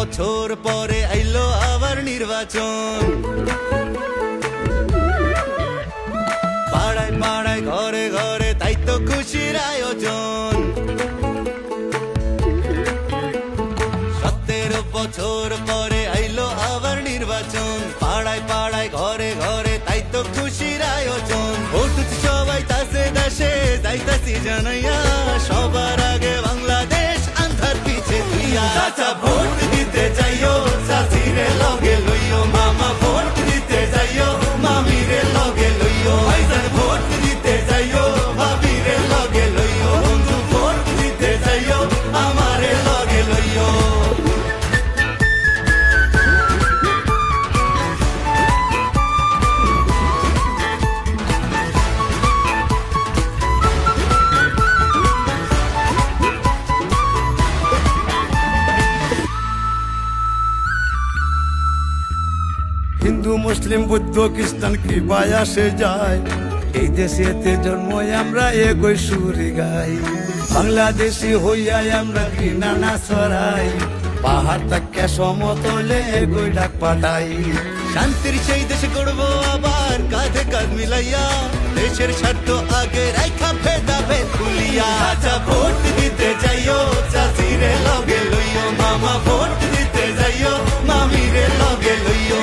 বছর পরে আইলো আবার নির্বাচন। পাড়ায় পাড়ায় ঘরে ঘরে তাই তো খুশির আয়োজন। 17 বছর পরে আইলো আবার নির্বাচন। পাড়ায় পাড়ায় ঘরে ঘরে তাই তো খুশির আয়োজন। ভোট সবাই তাসে দেশে যাইতাছি জানাইয়া, সবার আগে বাংলাদেশ আন্ধার পিছে তুইয়া। চাচা ভোট দিতে যাইও, চাচিরে লগে লইও, মামা ভোট দিতে যাইও, মামিরে লগে লইও। ভাইজান ভোট দিতে যাইও, ভাবিরে লগে লইও, বন্ধু ভোট দিতে যাইও, আমারে লগে লইও। হিন্দু মুসলিম বৌদ্ধ খ্রিস্টান কৃপায় আসে যায়, এই দেশেতে জন্ম আমরা একই সুরে গাই। বাংলাদেশি হইয়া আমরা ঘৃণা না ছড়াই, পাহাড় থেকে সমতলে একই ডাক পাঠাই। শান্তির সেই দেশে করবো আবার কাঁধে কাঁধ মিলাইয়া, দেশের স্বার্থ আগে রাইখা ভেদা ভেদ ভুলিয়া। চাচা ভোট দিতে যাইও, চাচিরে লগে লইও, মামা ভোট দিতে যাইও, মামিরে লগে লইও।